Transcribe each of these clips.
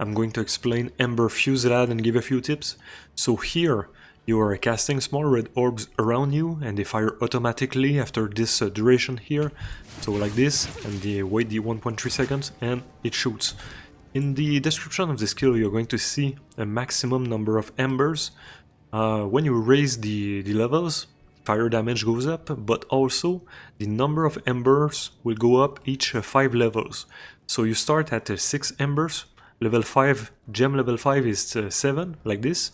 I'm going to explain Ember Fusillade and give a few tips. So here, you are casting small red orbs around you and they fire automatically after this duration here. So like this, and they wait the 1.3 seconds and it shoots. In the description of the skill you're going to see a maximum number of embers. When you raise the levels, fire damage goes up, but also the number of embers will go up each 5 levels. So you start at 6 embers, level 5, gem level 5 is 7, like this,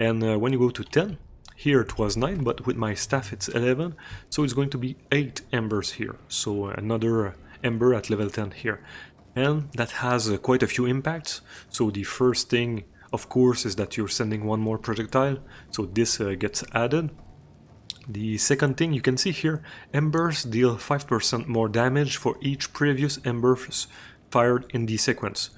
and when you go to 10, here it was 9, but with my staff it's 11, so it's going to be 8 embers here, so another ember at level 10 here. And that has quite a few impacts. So the first thing, of course, is that you're sending one more projectile, so this gets added. The second thing you can see here, embers deal 5% more damage for each previous embers fired in the sequence.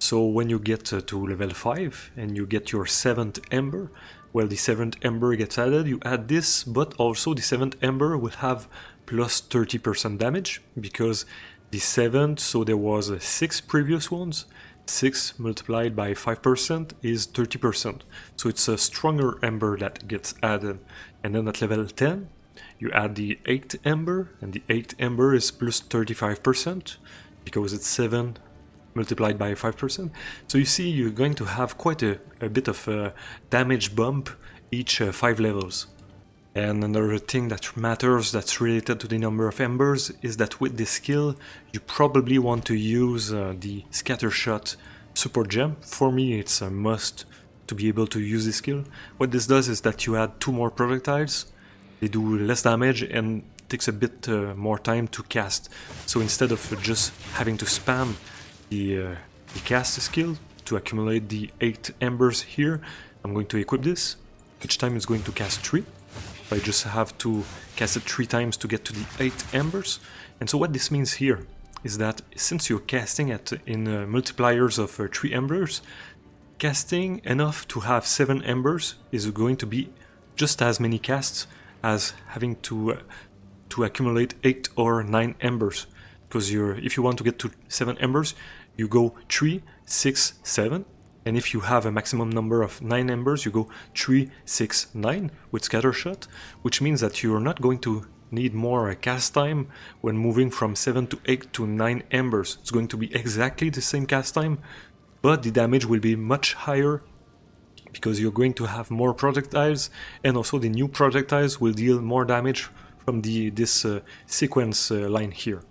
So when you get to level 5 and you get your 7th ember, well, the 7th ember gets added, you add this, but also the 7th ember will have plus 30% damage, because the 7th, so there was 6 previous ones, 6 multiplied by 5% is 30%, so it's a stronger ember that gets added. And then at level 10, you add the 8th ember, and the 8th ember is plus 35%, because it's 7 multiplied by 5%. So you see, you're going to have quite a bit of a damage bump each 5 levels. And another thing that matters that's related to the number of embers is that with this skill you probably want to use the Scattershot support gem. For me it's a must to be able to use this skill. What this does is that you add 2 more projectiles, they do less damage and takes a bit more time to cast. So instead of just having to spam the cast skill to accumulate the 8 embers here, I'm going to equip this. Each time it's going to cast 3. I just have to cast it 3 times to get to the 8 embers. And so what this means here is that since you're casting in multipliers of 3 embers, casting enough to have 7 embers is going to be just as many casts as having to accumulate 8 or 9 embers. Because if you want to get to 7 embers, you go 3, 6, 7. And if you have a maximum number of 9 embers, you go 3, 6, 9 with Scattershot, which means that you're not going to need more cast time when moving from 7 to 8 to 9 embers. It's going to be exactly the same cast time, but the damage will be much higher because you're going to have more projectiles, and also the new projectiles will deal more damage from this sequence line here.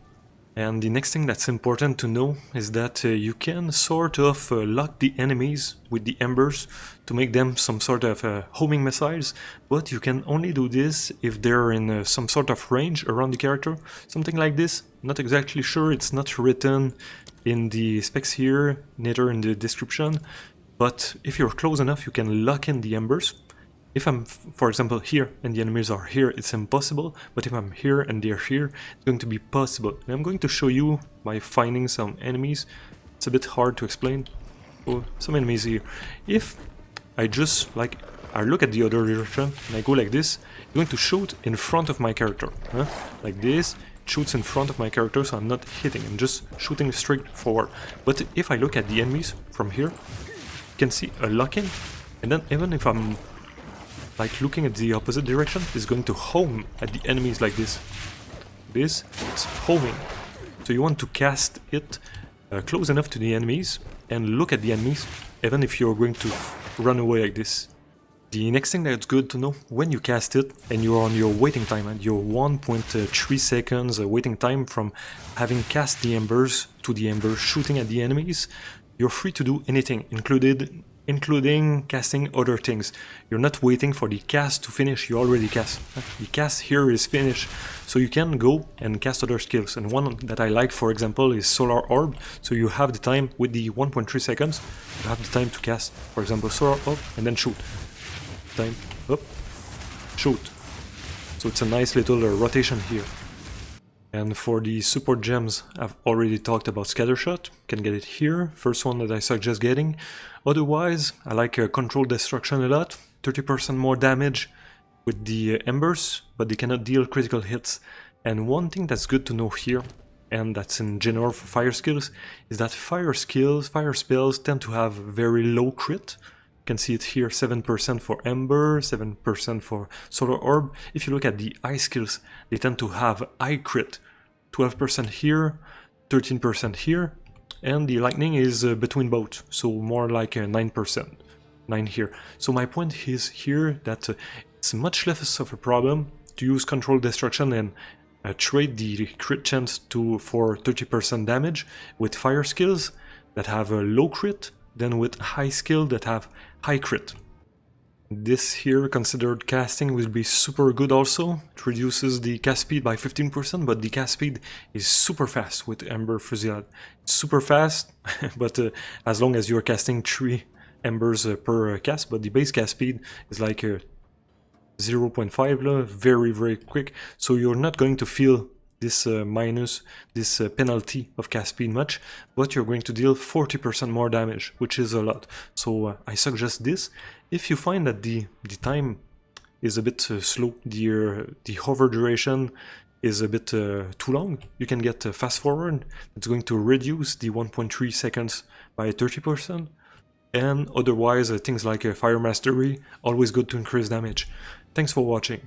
And the next thing that's important to know is that you can sort of lock the enemies with the embers to make them some sort of homing missiles, but you can only do this if they're in some sort of range around the character, something like this. Not exactly sure, it's not written in the specs here, neither in the description, but if you're close enough you can lock in the embers. If I'm, for example, here and the enemies are here, it's impossible, but if I'm here and they're here, it's going to be possible. And I'm going to show you by finding some enemies. It's a bit hard to explain. Oh, some enemies here. If I just, I look at the other direction and I go like this, it's going to shoot in front of my character. Like this, it shoots in front of my character, so I'm not hitting, I'm just shooting straight forward. But if I look at the enemies from here, you can see a lock-in, and then even if I'm looking at the opposite direction, is going to home at the enemies like this. This is homing. So you want to cast it close enough to the enemies and look at the enemies, even if you're going to run away like this. The next thing that's good to know, when you cast it and you're on your waiting time, and your 1.3 seconds waiting time from having cast the embers to the embers shooting at the enemies, you're free to do anything, including casting other things. You're not waiting for the cast to finish, you already cast. The cast here is finished, so you can go and cast other skills. And one that I like, for example, is Solar Orb. So you have the time, with the 1.3 seconds, you have the time to cast, for example, Solar Orb, and then shoot. Time, up, shoot. So it's a nice little rotation here. And for the support gems, I've already talked about Scattershot, can get it here, first one that I suggest getting. Otherwise, I like Control Destruction a lot, 30% more damage with the embers, but they cannot deal critical hits. And one thing that's good to know here and that's in general for fire skills, is that fire spells tend to have very low crit. You can see it here, 7% for Ember, 7% for Solar Orb. If you look at the ice skills, they tend to have high crit, 12% here, 13% here, and the lightning is between both, so more like 9%, 9 here. So my point is here that it's much less of a problem to use Control Destruction and trade the crit chance for 30% damage with fire skills that have a low crit than with high skill that have high crit. This here considered casting will be super good also. It reduces the cast speed by 15%, but the cast speed is super fast with Ember Fusillade. It's super fast, but as long as you're casting 3 embers per cast, but the base cast speed is like 0.5, very quick, so you're not going to feel this this penalty of cast speed much, but you're going to deal 40% more damage, which is a lot. So I suggest this. If you find that the time is a bit slow, the hover duration is a bit too long, you can get fast forward. It's going to reduce the 1.3 seconds by 30%. And otherwise, things like Fire Mastery, always good to increase damage. Thanks for watching.